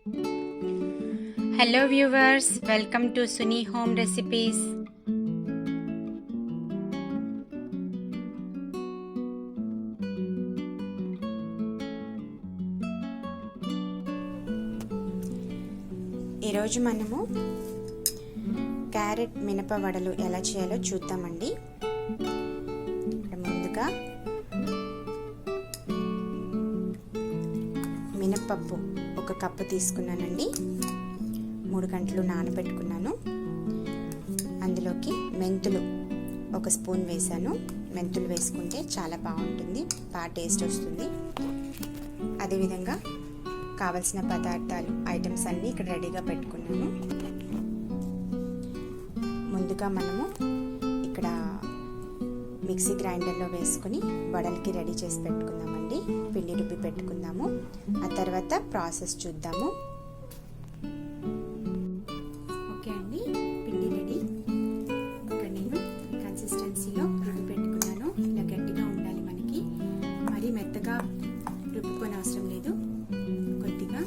Hello viewers, welcome to Suni Home Recipes. ఈరోజు మనము carrot మినప వడలు ఎలా చేయాలో చూద్దామండి. ముందుగా మినపప్పు 1 కప్పు తీసుకున్నానండి. 3 గంటలు నానబెట్టుకున్నాను. అందులోకి మెంతులు 1 స్పూన్ వేసాను. మెంతులు వేసుకుంటే చాలా బాగుంటుంది, బాగా టేస్ట్ వస్తుంది. అదేవిధంగా కావలసిన పదార్థాలు ఐటమ్స్ అన్నీ ఇక్కడ రెడీగా పెట్టుకున్నాను. ముందుగా మనము ఇక్కడ మిక్సీ గ్రైండర్లో వేసుకుని వడలకి రెడీ చేసి పెట్టుకుందామండి. పిండి రుబ్బి పెట్టుకుందాము. ఆ తర్వాత ప్రాసెస్ చూద్దాము. ఓకే అండి, పిండి రెడీ. ఇక్కడ నేను కన్సిస్టెన్సీలో రుబ్బి పెట్టుకున్నాను. ఇలా గట్టిగా ఉండాలి మనకి, మరీ మెత్తగా రుబ్బుకొని అవసరం లేదు. కొద్దిగా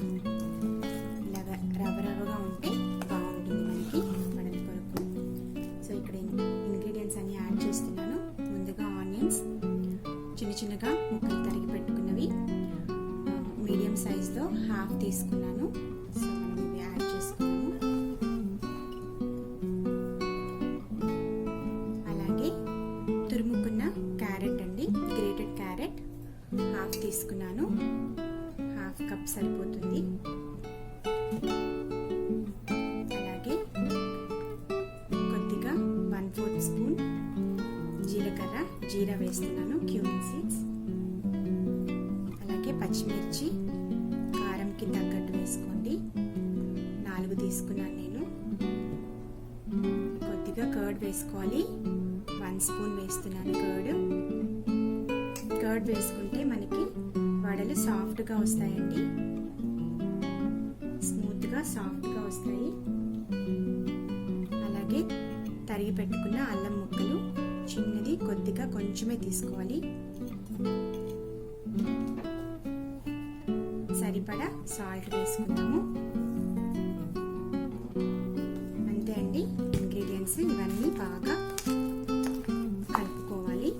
ఇలా రవ్వగా ఉంటే బాగుంటుంది మనకి వడల కొరకు. సో ఇక్కడ ఇంగ్రీడియంట్స్ అన్ని యాడ్ చేస్తున్నాను. ముందుగా ఆనియన్స్ చిన్నగా ముక్కలు తరిగి పెట్టుకున్నవి, మీడియం సైజులో హాఫ్ తీసుకున్నాను. సో మనం ఇవి యాడ్ చేసుకున్నాము. అలాగే తురుముకున్న క్యారెట్ అండి, గ్రేటెడ్ క్యారెట్ హాఫ్ తీసుకున్నాను. హాఫ్ కప్ సరిపోతుంది. అలాగే కొద్దిగా 1/4 స్పూన్ జీరా వేస్తున్నాను, క్యూమిన్ సీడ్స్. అలాగే పచ్చిమిర్చి కారంకి తగ్గట్టు వేసుకోండి. 4 తీసుకున్నాను నేను. కొద్దిగా కర్డ్ వేసుకోవాలి. 1 స్పూన్ వేస్తున్నాను కర్డ్ వేసుకుంటే మనకి వడలు సాఫ్ట్గా వస్తాయండి, స్మూత్గా సాఫ్ట్గా వస్తాయి. అలాగే తరిగి పెట్టుకున్న అల్లం ముక్కలు చిన్నది, కొద్దిగా కొంచెమే తీసుకోవాలి. సరిపడా సాల్ట్ వేసుకుందాము. అంతే అండి, ఇంగ్రీడియంట్స్ ఇవన్నీ బాగా కలుపుకోవాలి.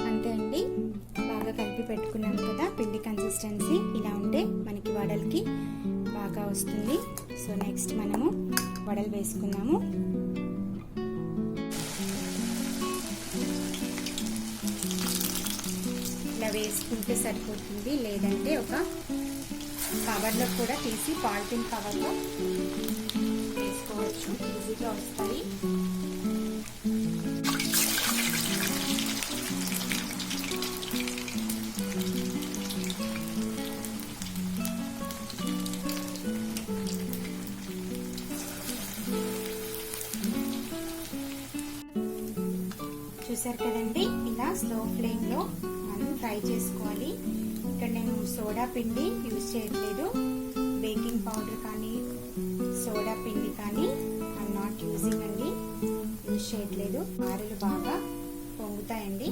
అంతే అండి, బాగా కలిపి పెట్టుకున్నాను కదా. పిండి కన్సిస్టెన్సీ ఇలా ఉంటే మనకి వడలకి బాగా వస్తుంది. సో నెక్స్ట్ మనము వడలు వేసుకుందాము. ఇలా వేసుకుంటే సరిపోతుంది, లేదంటే ఒక కవర్లో కూడా తీసి పాలిథిన్ కవర్లో వేసుకోవచ్చు, ఈజీగా వస్తాయి. చూసారు కదండి, ఇలా స్లో ఫ్లేమ్లో మనం ఫ్రై చేసుకోవాలి. ఇక్కడ నేను సోడా పిండి యూజ్ చేయట్లేదు, బేకింగ్ పౌడర్ కానీ సోడా పిండి కానీ ఐఎమ్ నాట్ యూజింగ్ అండి, యూజ్ చేయట్లేదు. ఆరెలు బాగా పొంగుతాయండి.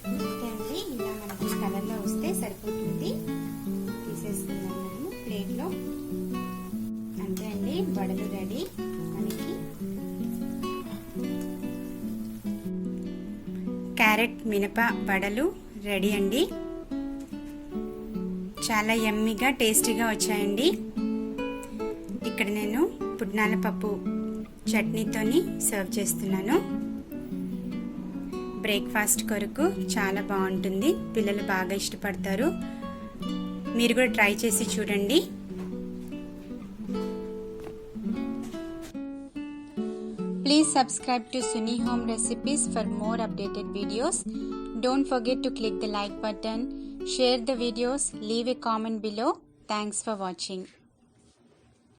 అంతే అండి, ఇలా మనకి కలర్లో వస్తే సరిపోతుంది. తీసేసుకుందాం మనము ప్లేట్లో. అంతే అండి, వడలు రెడీ మనకి. క్యారెట్ మినప వడలు రెడీ అండి. చాలా యమ్మీగా టేస్టీగా వచ్చాయండి. ఇక్కడ నేను పుట్నాల పప్పు చట్నీతోని సర్వ్ చేస్తున్నాను. బ్రేక్ఫాస్ట్ కొరకు చాలా బాగుంటుంది, పిల్లలు బాగా ఇష్టపడతారు. మీరు కూడా ట్రై చేసి చూడండి. Please subscribe to Suni Home Recipes for more updated videos. Don't forget to click the like button, share the videos, leave a comment below. Thanks for watching.